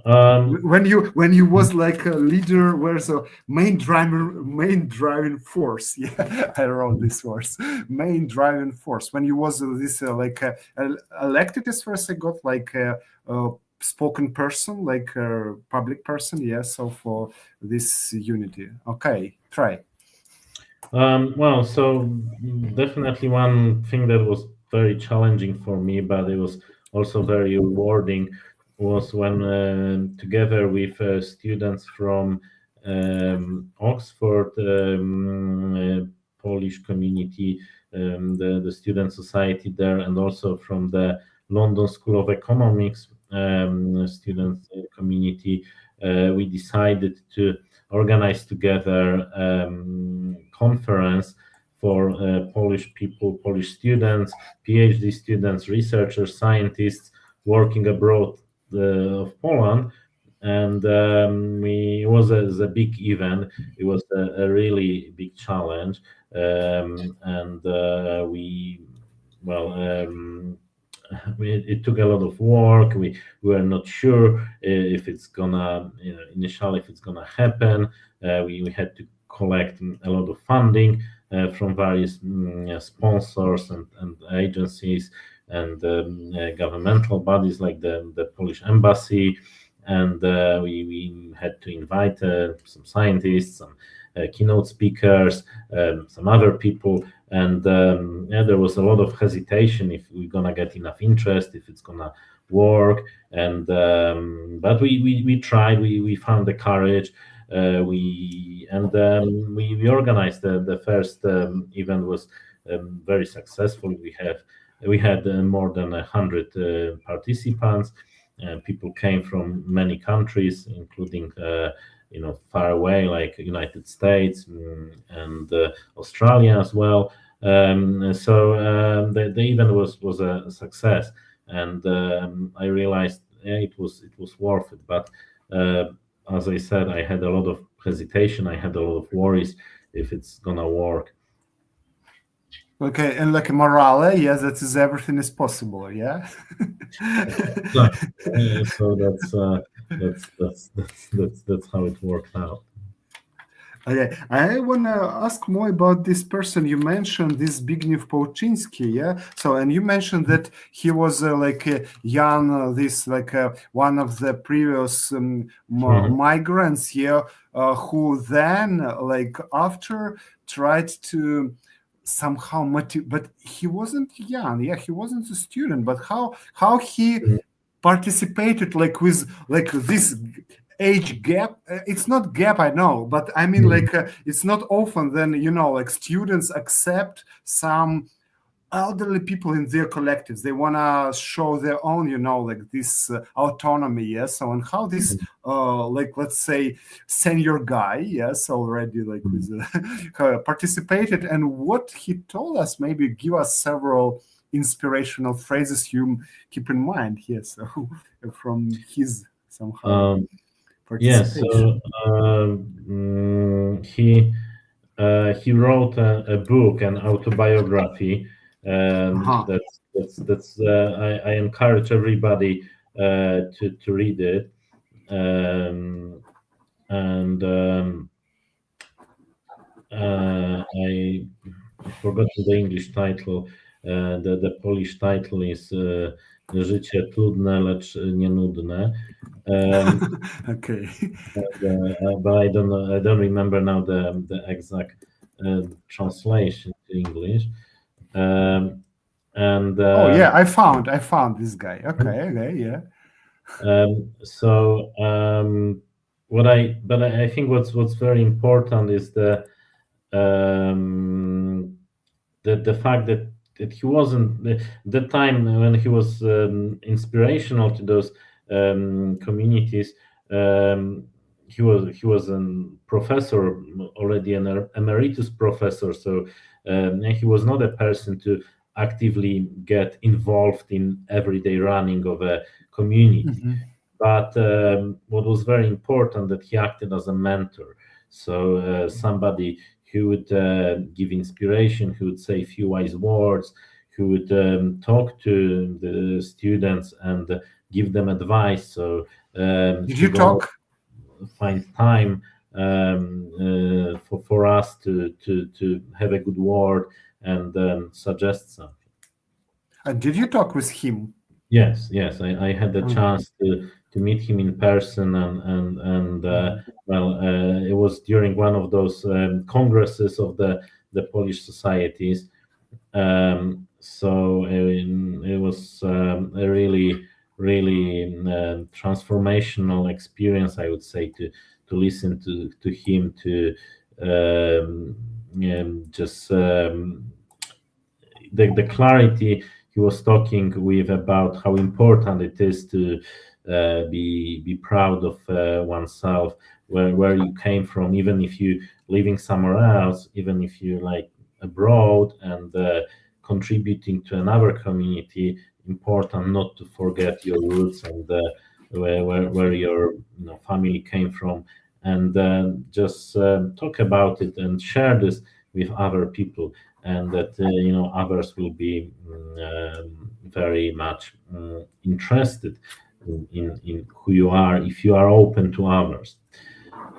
When you was like a leader, where's the main driving force? Yeah, I wrote this words. Main driving force. When you was this elected as first, I got like a spoken person, like a public person. Yeah. So for this unity, okay, try. Well, so definitely one thing that was very challenging for me, but it was also very rewarding, was when together with students from Oxford Polish community, the student society there, and also from the London School of Economics student community, we decided to organize together conference for Polish people, Polish students, PhD students, researchers, scientists working abroad of Poland, and it was a big event. It was a really big challenge, it took a lot of work. We were not sure if it's gonna initially if it's gonna happen. We had to collect a lot of funding from various sponsors and agencies and governmental bodies like the Polish embassy, and we had to invite some scientists, some keynote speakers, some other people, and there was a lot of hesitation if we're gonna get enough interest, if it's gonna work, and but we tried. We found the courage. We organized the first event was very successful. We had more than 100 participants. People came from many countries, including far away, like United States and Australia as well. So the event was a success, and I realized it was worth it. But as I said, I had a lot of hesitation. I had a lot of worries if it's gonna work. Okay, and like morale, yes, that is everything is possible, yeah. So that's how it worked out. Okay, I want to ask more about this person you mentioned, this Zbigniew Połczyński, yeah. So, and you mentioned that he was like a young, one of the previous migrants, yeah, who then, like after, tried to somehow but he wasn't young, yeah, he wasn't a student, but how he participated, like with like this age gap. It's not gap, I know, but I mean, like it's not often then like students accept some elderly people in their collectives, they want to show their own, like this autonomy, yes. So, and how this, like, let's say, senior guy, yes, already like with participated, and what he told us, maybe give us several inspirational phrases you keep in mind here. So, from his somehow participation. He wrote a book, an autobiography. That's I encourage everybody to read it. I forgot the English title. The Polish title is Życie trudne, lecz nie nudne. Okay. But I don't remember now the exact translation to English. Oh yeah, I found this guy. Okay, yeah. I think what's very important is the fact that he wasn't the time when he was inspirational to those communities. He was a professor already, an emeritus professor, so he was not a person to actively get involved in everyday running of a community. But what was very important, that he acted as a mentor, so somebody who would give inspiration, who would say a few wise words, who would talk to the students and give them advice. So did you talk? Find time for us to have a good word and suggest something. And did you talk with him? Yes, I had the chance to meet him in person, and it was during one of those congresses of the Polish societies. So it was a really transformational experience, I would say, to listen to him, to just the clarity he was talking with about how important it is to be proud of oneself, where you came from, even if you living somewhere else, even if you like abroad and contributing to another community. Important not to forget your roots and where your family came from, and just talk about it and share this with other people, and that others will be very much interested in who you are if you are open to others.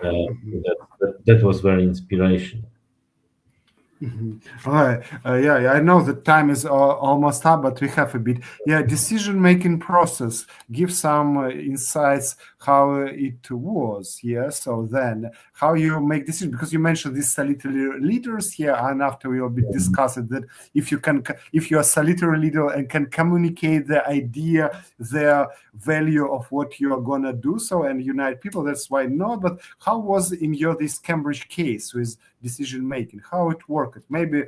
That was very inspirational. All right. Yeah, I know the time is almost up, but we have a bit. Yeah, decision-making process. Give some insights how it was. Yeah, so then how you make decisions, because you mentioned these solitary leaders here, and after we will be discussing that if you are a solitary leader and can communicate the idea, the value of what you are gonna do, so and unite people, that's why not. But how was in this Cambridge case with decision making? How it worked? Maybe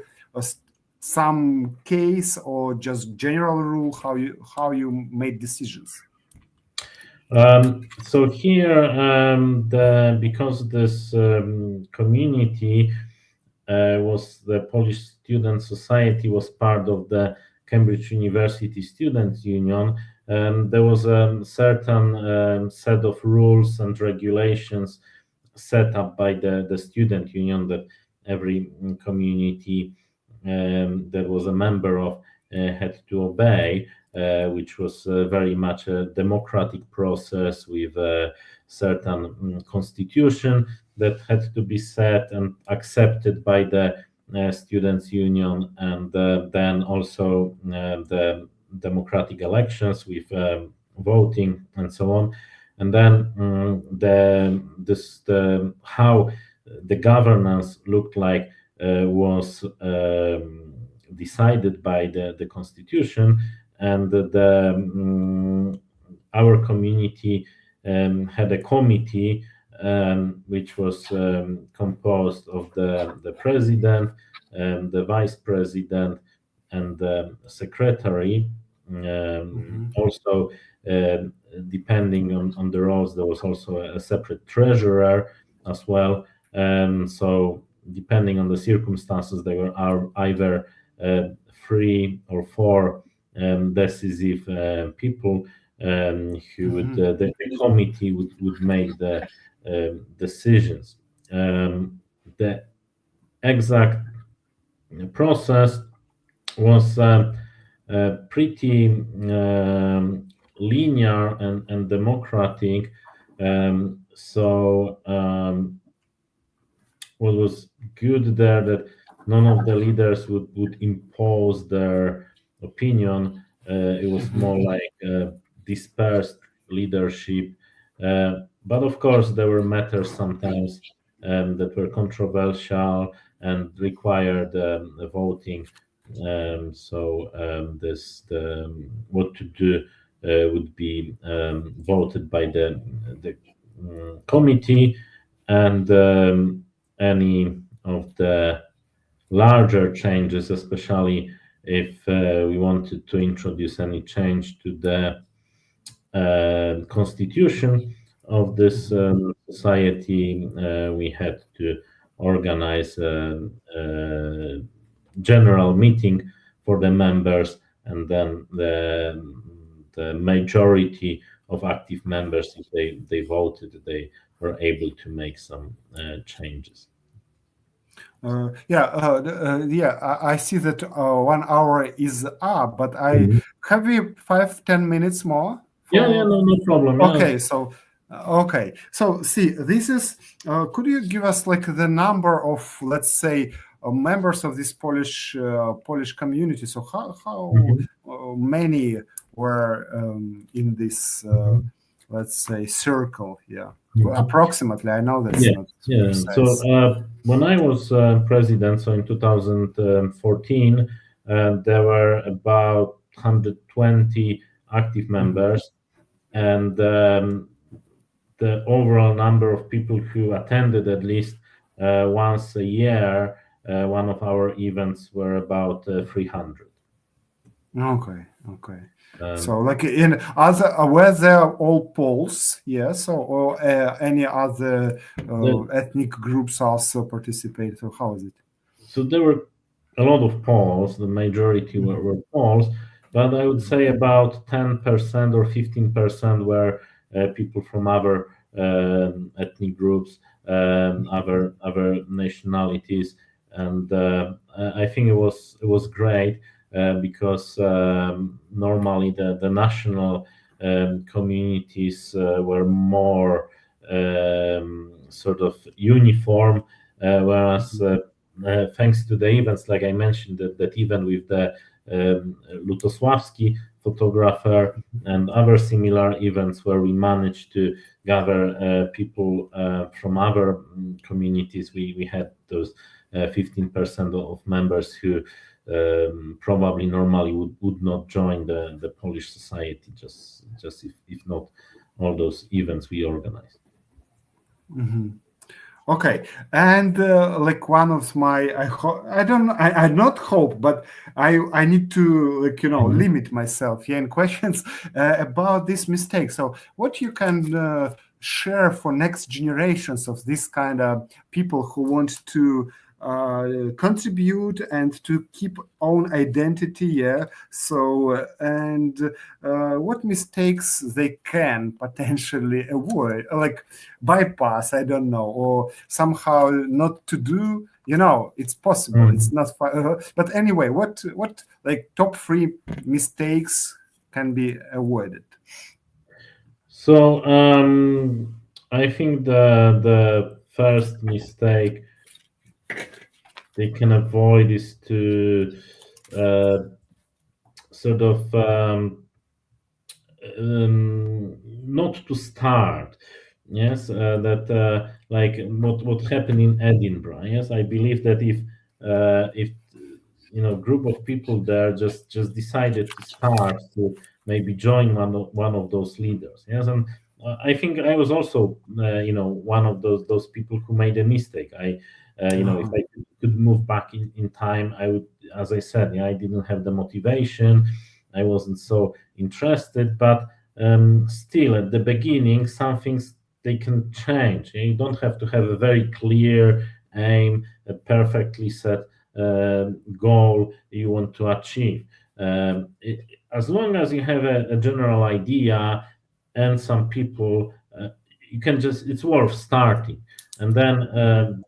some case or just general rule how you made decisions. So here, because this community was the Polish Student Society, was part of the Cambridge University Students' Union, there was a certain set of rules and regulations set up by the student union that every community that was a member of had to obey, which was very much a democratic process with a certain constitution that had to be set and accepted by the students' union, and then also the democratic elections with voting and so on. And then how the governance looked like was decided by the constitution, and our community had a committee which was composed of the president, the vice president, and the secretary. Also, depending on the roles, there was also a separate treasurer as well. So depending on the circumstances, there were either 3 or 4 decisive people who would the committee would make the decisions. The exact process was pretty linear and democratic. So what was good there, that none of the leaders would impose their opinion. It was more like dispersed leadership. But of course, there were matters sometimes that were controversial and required voting. What to do would be voted by the committee, and any of the larger changes, especially if we wanted to introduce any change to the constitution of this society, we had to organize a general meeting for the members, and then the majority of active members, if they voted, they were able to make some changes. I see that 1 hour is up, but have we 5-10 minutes more? No problem. Okay, so see, this is, could you give us like the number of, let's say, members of this Polish community? So how many were in this, let's say, circle? Approximately. I know that's not precise. So when I was president, so in 2014, there were about 120 active members, and the overall number of people who attended at least once a year one of our events were about 300. Okay. So like in other, were there all Poles? Yes, or any other ethnic groups also participate? So how is it? So there were a lot of Poles. The majority were Poles, but I would say about 10% or 15% were people from other ethnic groups, other nationalities, and I think it was great. Because normally the national communities were more sort of uniform, whereas thanks to the events, like I mentioned, that even with the Lutosławski photographer and other similar events where we managed to gather people from other communities, we had those 15% of members who probably normally would not join the Polish society, just if not all those events we organized. Okay, and like one of my, I not hope, but I need to limit myself in questions about this mistake. So what you can share for next generations of this kind of people who want to contribute and to keep own identity, so and what mistakes they can potentially avoid, like bypass, I don't know, or somehow not to do, it's possible, it's not but anyway, what like top 3 mistakes can be avoided? So I think the first mistake they can avoid is to sort of not to start. Yes, that like what happened in Edinburgh. Yes, I believe that if group of people there just decided to start to maybe join one of those leaders. Yes, and I think I was also one of those people who made a mistake. If I could move back in time, as I said, I didn't have the motivation. I wasn't so interested, but still at the beginning, some things they can change. You don't have to have a very clear aim, a perfectly set goal you want to achieve. As long as you have a general idea and some people, you can just, it's worth starting. And then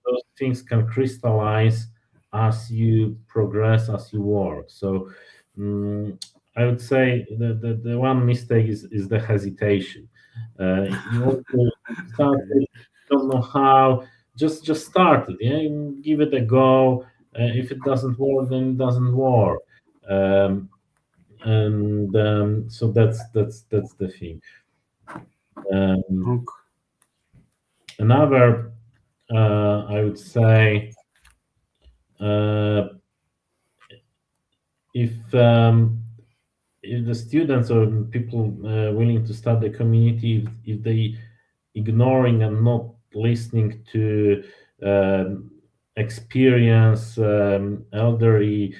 those things can crystallize as you progress, as you work. So I would say the one mistake is the hesitation. You want to start it, don't know how, just start it. Give it a go. If it doesn't work, then it doesn't work. So that's the thing. Another, I would say, if the students or people willing to start the community, if they ignoring and not listening to experienced elderly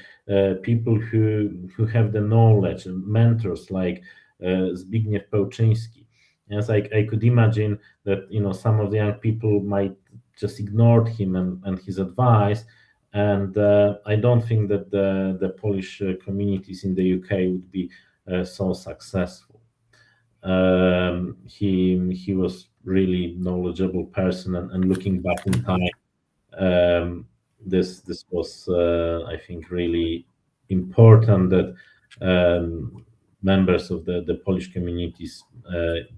people who have the knowledge, and mentors like Zbigniew Pełczyński. Yes, I could imagine that some of the young people might just ignored him and his advice, and I don't think that the Polish communities in the UK would be so successful. He was really knowledgeable person, and looking back in time, this was I think really important that members of the Polish communities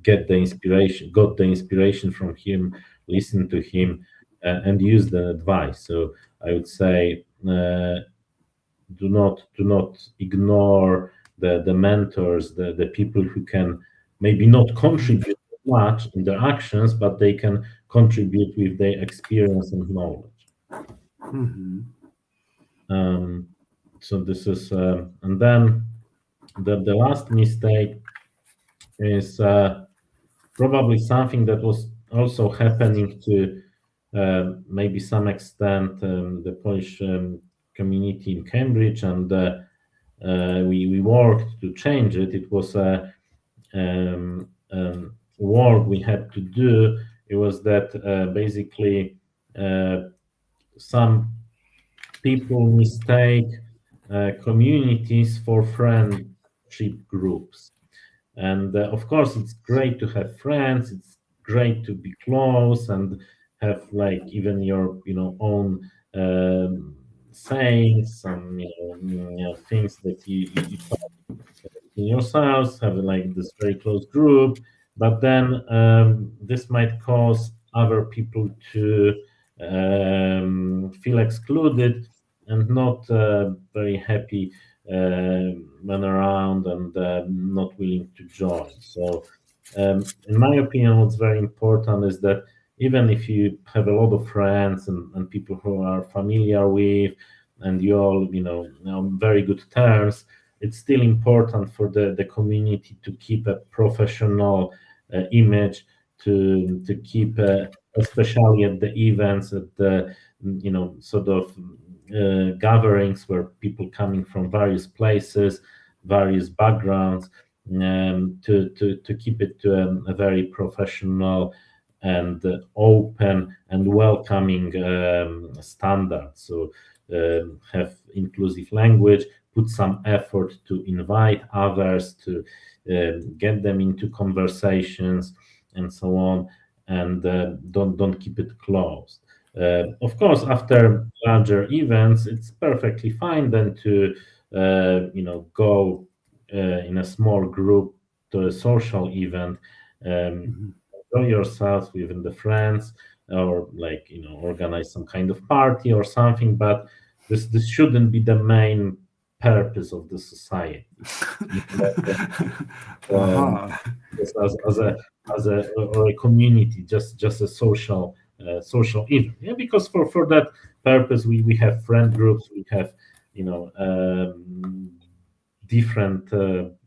got the inspiration from him, listened to him, and used the advice. So I would say do not ignore the mentors, the people who can maybe not contribute much in their actions, but they can contribute with their experience and knowledge. So this is, and then the last mistake is probably something that was also happening to maybe some extent the Polish community in Cambridge, and we worked to change it. It was a work we had to do. It was that basically some people mistake communities for friendship groups. And of course, it's great to have friends. It's great to be close and have like even your own sayings, some things that you in yourselves, have like this very close group. But then this might cause other people to feel excluded and not very happy when around, and not willing to join. So in my opinion, what's very important is that even if you have a lot of friends and people who are familiar with, and you all on very good terms, it's still important for the community to keep a professional image, to keep especially at the events, at the sort of gatherings where people coming from various places, various backgrounds, to keep it to a very professional and open and welcoming standard. So have inclusive language, put some effort to invite others, to get them into conversations and so on, and don't keep it closed. Of course, after larger events, it's perfectly fine then to go in a small group to a social event, enjoy yourself within the friends, or like organize some kind of party or something. But this shouldn't be the main purpose of the society. As a community, just a social event. Yeah, because for that purpose we have friend groups, we have different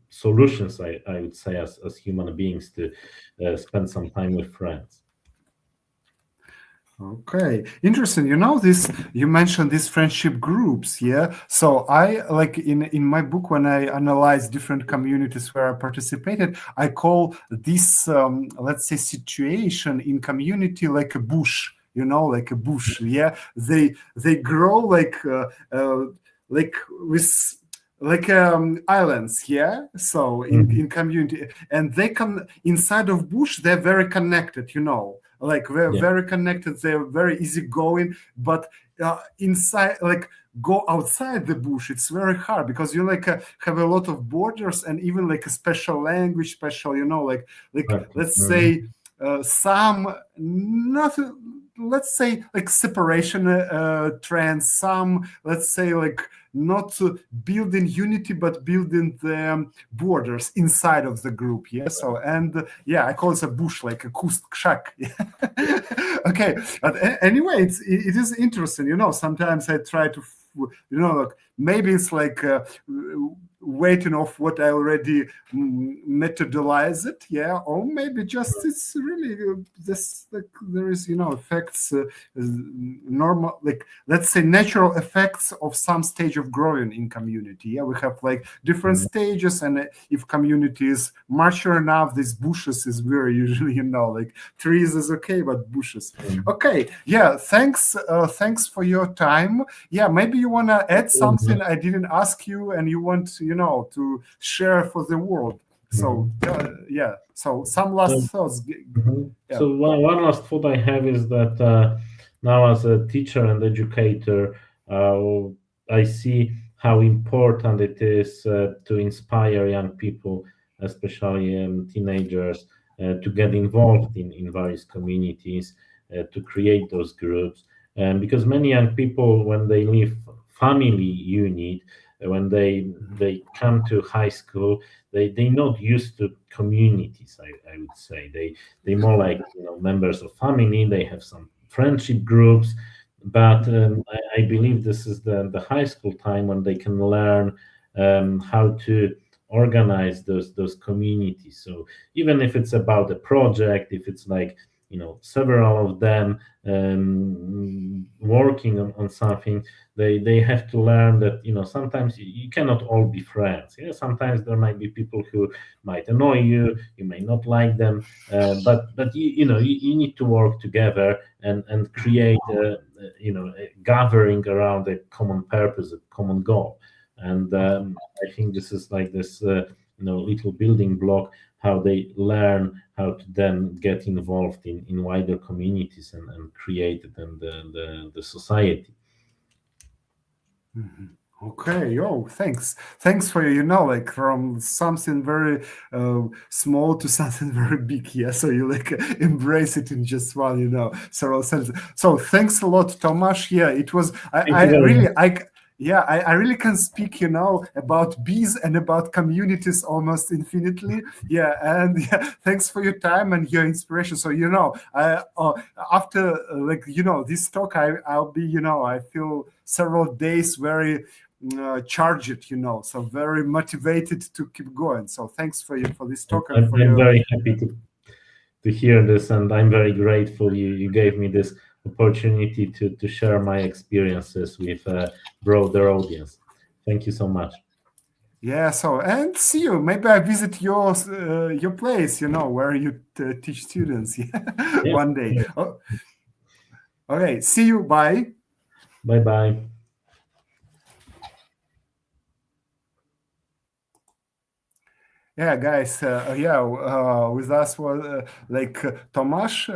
solutions, I would say, as human beings, to spend some time with friends. Okay, interesting. You mentioned these friendship groups, yeah? So I, like in my book, when I analyze different communities where I participated, I call this, let's say, situation in community like a bush, like a bush, yeah? They grow like with like islands, yeah. So in community, and they can inside of bush, they're very connected, like we're very connected. They're very easygoing, but inside, like go outside the bush, it's very hard because you have a lot of borders and even like a special language, special, like let's say some not. Let's say like separation trends, some let's say like not building unity but building the borders inside of the group, yeah. So and yeah, I call it a bush, like a kuşak. Okay, but anyway, it is interesting, sometimes I try to like maybe it's like waiting off what I already methodolize it, yeah, or maybe just it's really this, like there is effects, normal, like let's say natural effects of some stage of growing in community. Yeah, we have like different stages, and if community is mature enough, these bushes is very usually like trees is okay, but bushes. Okay, yeah, thanks for your time. Yeah, maybe you want to add something I didn't ask you and you want to share for the world. So yeah, so some last thoughts. Yeah. So one last thought I have is that now as a teacher and educator, I see how important it is to inspire young people, especially teenagers, to get involved in various communities, to create those groups. Because many young people, when they leave family unit, when they come to high school, they're not used to communities. I would say they more like members of family. They have some friendship groups, but I believe this is the high school time when they can learn how to organize those communities. So even if it's about a project, if it's like several of them working on something, they have to learn that sometimes you cannot all be friends. Yeah, sometimes there might be people who might annoy you, you may not like them, but you need to work together and create a gathering around a common purpose, a common goal. And I think this is like this little building block, how they learn how to then get involved in wider communities and create then the society. Okay, thanks for like from something very small to something very big, yeah. So you like embrace it in just one several sentences. So thanks a lot, Tomasz. Yeah, it was I really can speak, about bees and about communities almost infinitely. Yeah, and thanks for your time and your inspiration. So after this talk, I'll be I feel several days very charged, so very motivated to keep going. So thanks for this talk. I'm very happy to hear this, and I'm very grateful you gave me this opportunity to share my experiences with a broader audience. Thank you so much. Yeah, so and see you. Maybe I visit your place, where you teach students one day. Yeah. Oh. Okay, see you. Bye. Bye. Yeah, guys. With us was Tomasz,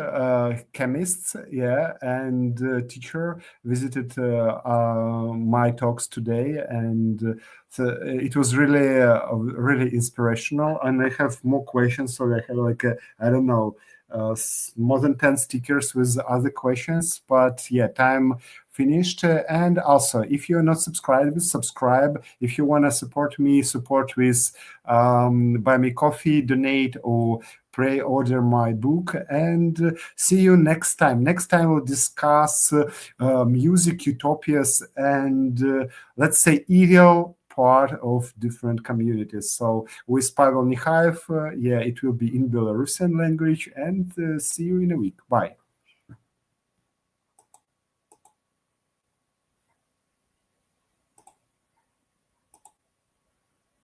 chemist, and teacher, visited my talks today, and it was really, really inspirational. And I have more questions, so I have more than 10 stickers with other questions. But yeah, time finished. And also, if you're not subscribed, subscribe. If you want to support me, support with buy me coffee, donate, or pre-order my book. And see you next time. Next time we'll discuss music utopias and let's say ideal part of different communities. So with Pavel Nikhaev, it will be in Belarusian language. And see you in a week. Bye.